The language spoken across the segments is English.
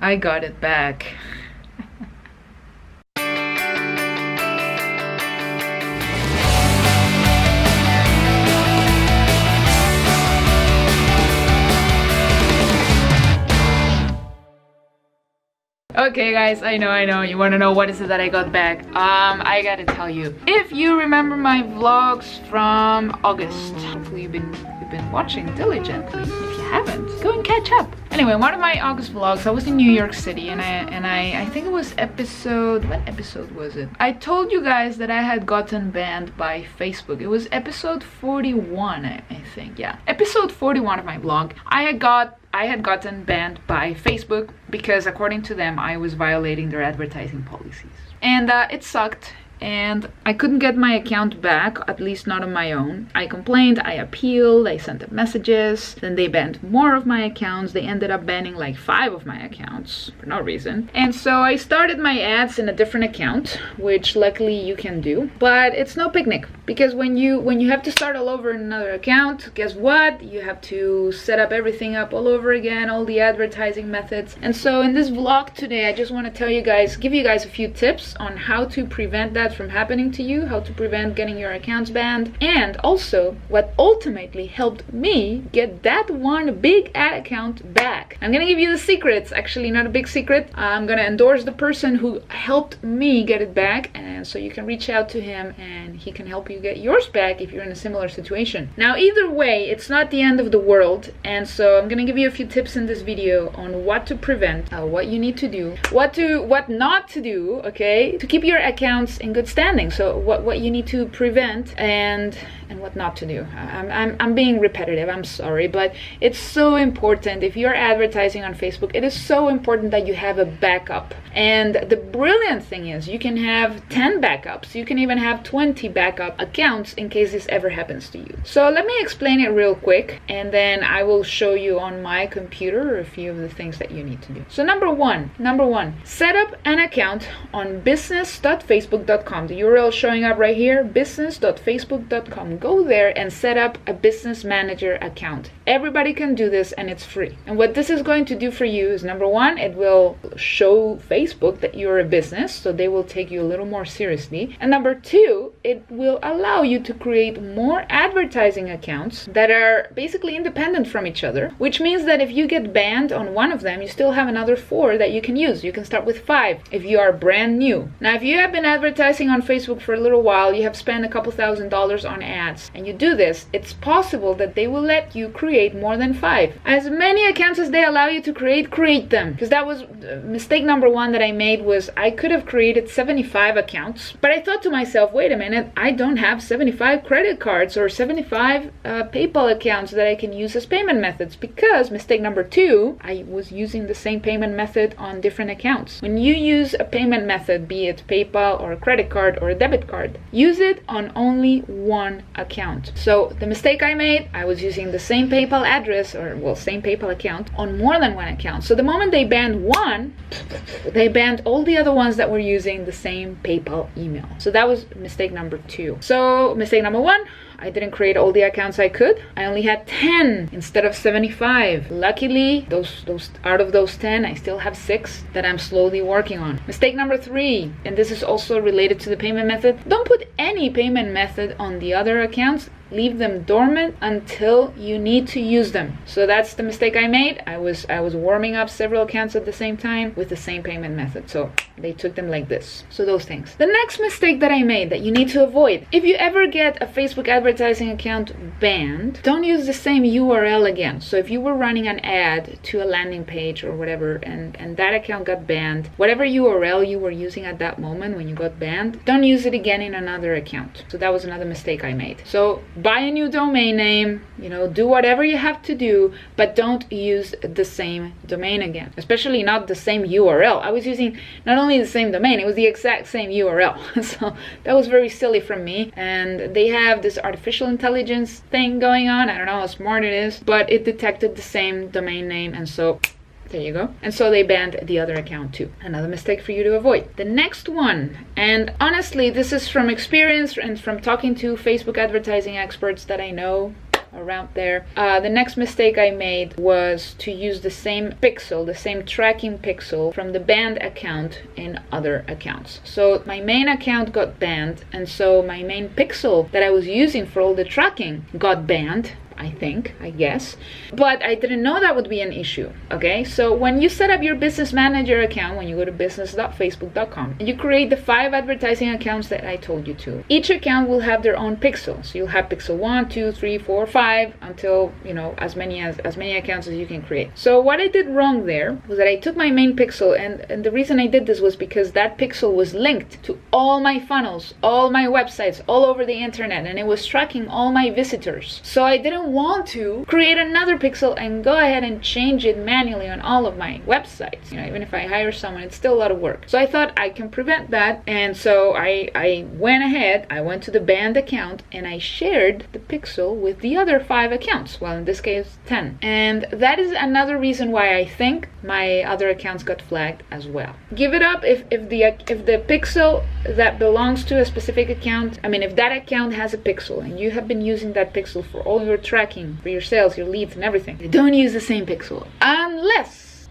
I got it back. Okay guys, I know, you wanna know what is it that I got back. I gotta tell you, if you remember my vlogs from August, hopefully you've been watching diligently. If you haven't, go and catch up. Anyway, one of my August vlogs, I was in New York City, and I think it was what episode was it? I told you guys that I had gotten banned by Facebook. It was episode 41, I think, yeah. Episode 41 of my vlog. I had gotten banned by Facebook because according to them, I was violating their advertising policies. And it sucked. And I couldn't get my account back, at least not on my own. I complained, I appealed, I sent them messages, then they banned more of my accounts. They ended up banning like 5 of my accounts for no reason. And so I started my ads in a different account, which luckily you can do. But it's no picnic, because when you have to start all over in another account, guess what? You have to set up everything up all over again, all the advertising methods. And so in this vlog today, I just want to tell you guys, give you guys a few tips on how to prevent that from happening to you, how to prevent getting your accounts banned, and also what ultimately helped me get that one big ad account back. I'm gonna give you the secrets, actually not a big secret. I'm gonna endorse the person who helped me get it back, and so you can reach out to him and he can help you get yours back if you're in a similar situation. Now either way, it's not the end of the world, and so I'm gonna give you a few tips in this video on what to prevent, what you need to do, what not to do, okay, to keep your accounts in good standing. So what you need to prevent and what not to do. I'm being repetitive, I'm sorry, but it's so important. If you're advertising on Facebook, it is so important that you have a backup. And the brilliant thing is you can have 10 backups. You can even have 20 backup accounts in case this ever happens to you. So let me explain it real quick, and then I will show you on my computer a few of the things that you need to do. So number one, set up an account on business.facebook.com. The URL showing up right here, business.facebook.com. Go there and set up a business manager account. Everybody can do this and it's free. And what this is going to do for you is, number one, it will show Facebook that you're a business, so they will take you a little more seriously. And number two, it will allow you to create more advertising accounts that are basically independent from each other, which means that if you get banned on one of them, you still have another 4 that you can use. You can start with 5 if you are brand new. Now, if you have been advertising on Facebook for a little while, you have spent a couple $1,000s on ads, and you do this, it's possible that they will let you create more than 5. As many accounts as they allow you to create them. Because that was mistake number 1 that I made, was I could have created 75 accounts, but I thought to myself, wait a minute, I don't have 75 credit cards or 75 PayPal accounts that I can use as payment methods, because mistake number 2, I was using the same payment method on different accounts. When you use a payment method, be it PayPal or a credit card or a debit card, use it on only one account. So the mistake I made, I was using the same PayPal address, or well, same PayPal account on more than one account. So the moment they banned one, they banned all the other ones that were using the same PayPal email. So that was mistake number 2. So mistake number 1, I didn't create all the accounts I could. I only had 10 instead of 75. Luckily, those out of those 10, I still have 6 that I'm slowly working on. Mistake number 3, and this is also related to the payment method. Don't put any payment method on the other accounts. Leave them dormant until you need to use them. So that's the mistake I made. I was warming up several accounts at the same time with the same payment method. So they took them like this. So those things. The next mistake that I made that you need to avoid: if you ever get a Facebook advertising account banned, don't use the same URL again. So if you were running an ad to a landing page or whatever, and that account got banned, whatever URL you were using at that moment when you got banned, don't use it again in another account. So that was another mistake I made. So buy a new domain name, do whatever you have to do, but don't use the same domain again, especially not the same URL. I was using not only the same domain, it was the exact same URL. So that was very silly from me. And they have this artificial intelligence thing going on. I don't know how smart it is, but it detected the same domain name, and so there you go. And so they banned the other account too. Another mistake for you to avoid. The next one, and honestly, this is from experience and from talking to Facebook advertising experts that I know. around there. The next mistake I made was to use the same pixel, the same tracking pixel from the banned account in other accounts. So my main account got banned, and so my main pixel that I was using for all the tracking got banned, I guess. But I didn't know that would be an issue, okay? So when you set up your business manager account, when you go to business.facebook.com, you create the 5 advertising accounts that I told you to. Each account will have their own pixel. So you'll have pixel 1, 2, 3, 4, 5, until, you know, as many accounts as you can create. So what I did wrong there was that I took my main pixel, and the reason I did this was because that pixel was linked to all my funnels, all my websites, all over the internet, and it was tracking all my visitors. So I didn't want to create another pixel and go ahead and change it manually on all of my websites. You know, even if I hire someone, it's still a lot of work. So I thought I can prevent that, and so I went ahead, I went to the banned account, and I shared the pixel with the other 5 accounts. Well, in this case, 10. And that is another reason why I think my other accounts got flagged as well. Give it up if the pixel that belongs to a specific account, I mean, if that account has a pixel and you have been using that pixel for all your tracking, for your sales, your leads, and everything, don't use the same pixel unless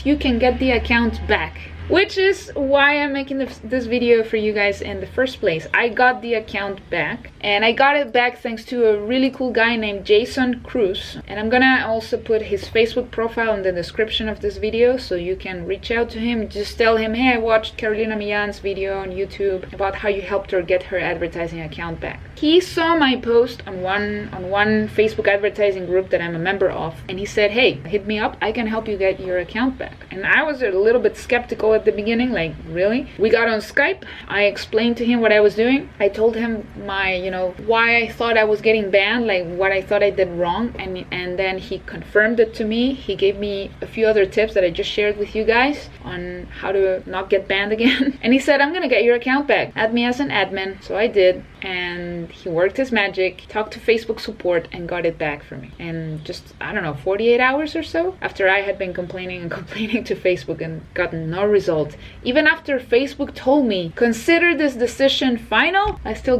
you can get the account back. Which is why I'm making this video for you guys in the first place. I got the account back, and I got it back thanks to a really cool guy named Jason Cruz. And I'm gonna also put his Facebook profile in the description of this video, so you can reach out to him. Just tell him, hey, I watched Carolina Millan's video on YouTube about how you helped her get her advertising account back. He saw my post on one Facebook advertising group that I'm a member of, and he said, hey, hit me up, I can help you get your account back. And I was a little bit skeptical at the beginning, like, really? We got on Skype, I explained to him what I was doing. I told him my, you know, why I thought I was getting banned, like what I thought I did wrong, and then he confirmed it to me. He gave me a few other tips that I just shared with you guys on how to not get banned again. And he said, I'm gonna get your account back, add me as an admin. So I did, and he worked his magic, talked to Facebook support, and got it back for me. And just, I don't know, 48 hours or so after I had been complaining to Facebook and gotten no result. Even after Facebook told me, consider this decision final,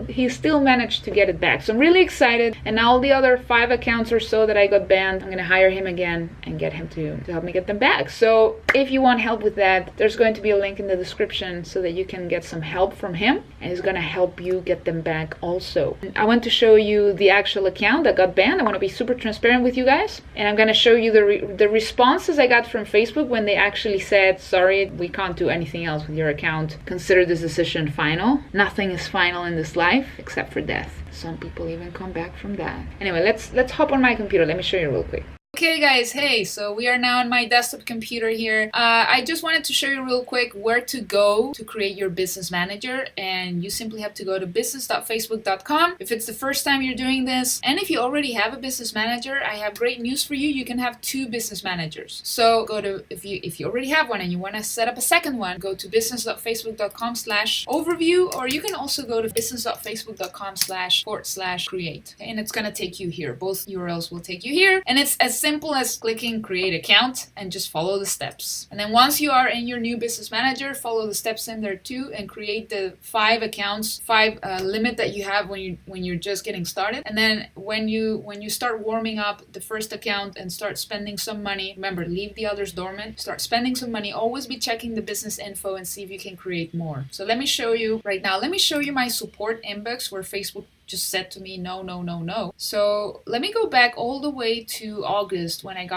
he still managed to get it back. So I'm really excited. And now all the other 5 accounts or so that I got banned, I'm gonna hire him again and get him to help me get them back. So if you want help with that, there's going to be a link in the description so that you can get some help from him, and he's gonna help you get them back also. I want to show you the actual account that got banned. I want to be super transparent with you guys, and I'm gonna show you the responses I got from Facebook when they actually said, sorry, we can't do anything else with your account, consider this decision final. Nothing is final in this life except for death. Some people even come back from that. Anyway, let's hop on my computer. Let me show you real quick. Okay guys, hey, so we are now on my desktop computer here. I just wanted to show you real quick where to go to create your business manager, and you simply have to go to business.facebook.com if it's the first time you're doing this. And if you already have a business manager, I have great news for you. You can have 2 business managers. So go to, if you already have one and you want to set up a second one, go to business.facebook.com/overview, or you can also go to business.facebook.com//create. And it's going to take you here. Both URLs will take you here, and it's as simple as clicking create account and just follow the steps. And then once you are in your new business manager, follow the steps in there too and create the 5 accounts, 5 limit that you have when you're just getting started. And then when you start warming up the first account and start spending some money, remember, leave the others dormant, start spending some money, always be checking the business info and see if you can create more. So let me show you right now. Let me show you my support inbox where Facebook just said to me, no, no, no, no. So let me go back all the way to August when I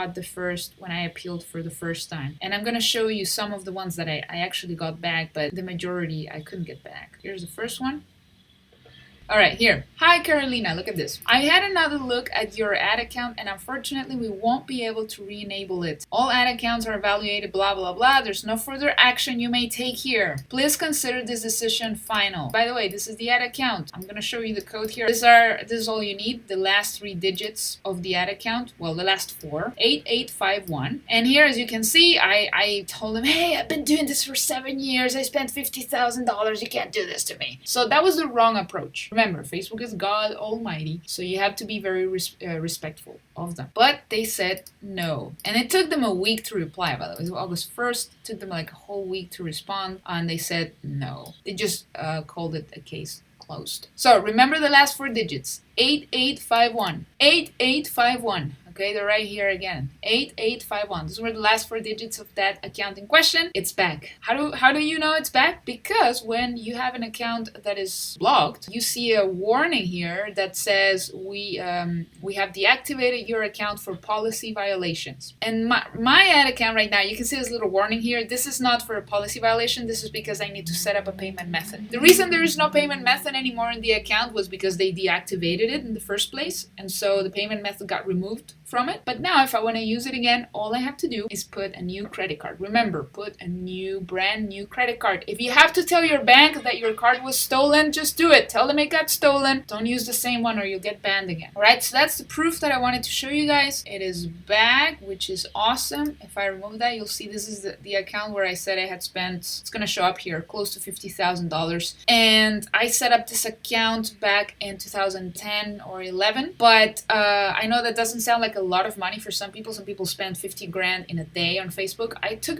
appealed for the first time. And I'm going to show you some of the ones that I actually got back, but the majority I couldn't get back. Here's the first one. All right, here. Hi, Carolina, look at this. I had another look at your ad account, and unfortunately, we won't be able to re-enable it. All ad accounts are evaluated, blah, blah, blah. There's no further action you may take here. Please consider this decision final. By the way, this is the ad account. I'm going to show you the code here. This is all you need, the last 3 digits of the ad account. Well, the last 4, 8851. And here, as you can see, I told him, hey, I've been doing this for 7 years. I spent $50,000. You can't do this to me. So that was the wrong approach. Remember, Facebook is God Almighty, so you have to be very respectful of them. But they said no. And it took them a week to reply, by the way. It was August 1st. It took them like a whole week to respond, and they said no. They just called it a case closed. So remember the last 4 digits, 8851, 8851. Okay, they're right here again, 8851. Those were the last 4 digits of that account in question. It's back. How do you know it's back? Because when you have an account that is blocked, you see a warning here that says we have deactivated your account for policy violations. And my ad account right now, you can see this little warning here. This is not for a policy violation. This is because I need to set up a payment method. The reason there is no payment method anymore in the account was because they deactivated it in the first place, and so the payment method got removed from it. But now if I want to use it again, all I have to do is put a new credit card. Remember, put a brand new credit card. If you have to tell your bank that your card was stolen, just do it. Tell them it got stolen. Don't use the same one or you'll get banned again. All right, so that's the proof that I wanted to show you guys. It is back, which is awesome. If I remove that, you'll see this is the account where I said I had spent, it's going to show up here, close to $50,000. And I set up this account back in 2010 or 11. But I know that doesn't sound like a lot of money for some people. Some people spend 50 grand in a day on Facebook. It took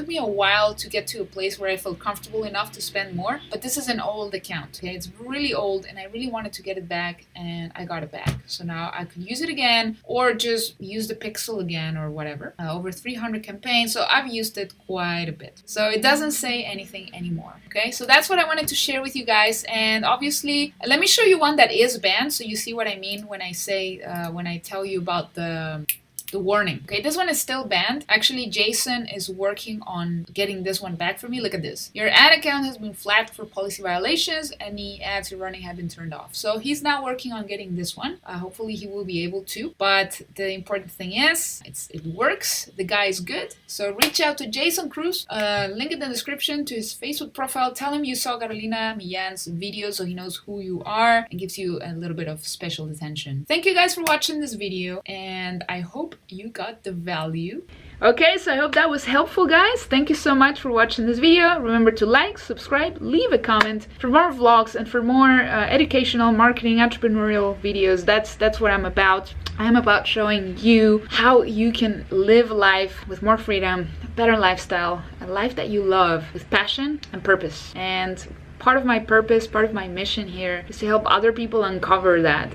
me a while to get to a place where I felt comfortable enough to spend more, but this is an old account. Okay, it's really old and I really wanted to get it back, and I got it back. So now I could use it again or just use the Pixel again or whatever. Over 300 campaigns, so I've used it quite a bit. So it doesn't say anything anymore. Okay, so that's what I wanted to share with you guys. And obviously, let me show you one that is banned so you see what I mean when I say when I tell you about the warning. Okay, this one is still banned. Actually, Jason is working on getting this one back for me. Look at this. Your ad account has been flagged for policy violations. Any ads you're running have been turned off. So he's now working on getting this one. Hopefully he will be able to. But the important thing is, it works. The guy is good. So reach out to Jason Cruz. Link in the description to his Facebook profile. Tell him you saw Carolina Millan's video so he knows who you are and gives you a little bit of special attention. Thank you guys for watching this video, and I hope you got the value. Okay, so I hope that was helpful, guys. Thank you so much for watching this video. Remember to like, subscribe, leave a comment for more vlogs and for more educational, marketing, entrepreneurial videos. That's what I'm about. I'm about showing you how you can live life with more freedom, a better lifestyle, a life that you love with passion and purpose. And part of my purpose, part of my mission here is to help other people uncover the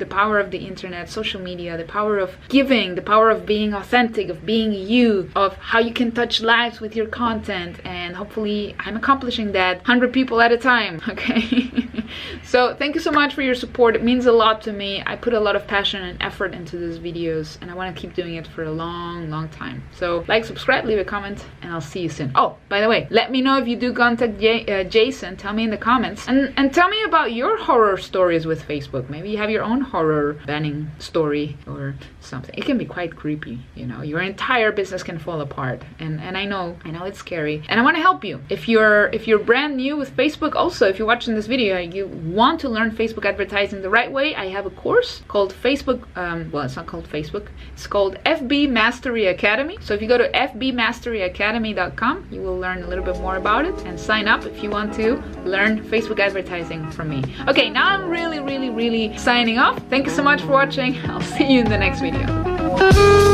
power of the internet, social media, the power of giving, the power of being authentic, of being you, of how you can touch lives with your content. And hopefully I'm accomplishing that 100 people at a time, okay? So thank you so much for your support. It means a lot to me. I put a lot of passion and effort into these videos, and I want to keep doing it for a long time. So like, subscribe, leave a comment, and I'll see you soon. Oh, by the way, let me know if you do contact Jason. Tell me in the comments, and tell me about your horror stories with Facebook. Maybe you have your own horror banning story or something. It can be quite creepy, you know. Your entire business can fall apart, and I know it's scary, and I want to help you. If you're brand new with Facebook, also if you're watching this video, you want to learn Facebook advertising the right way, I have a course called Facebook, well, it's not called Facebook, it's called FB Mastery Academy. So if you go to fbmasteryacademy.com, you will learn a little bit more about it and sign up if you want to learn Facebook advertising from me. Okay, now I'm really signing off. Thank you so much for watching. I'll see you in the next video.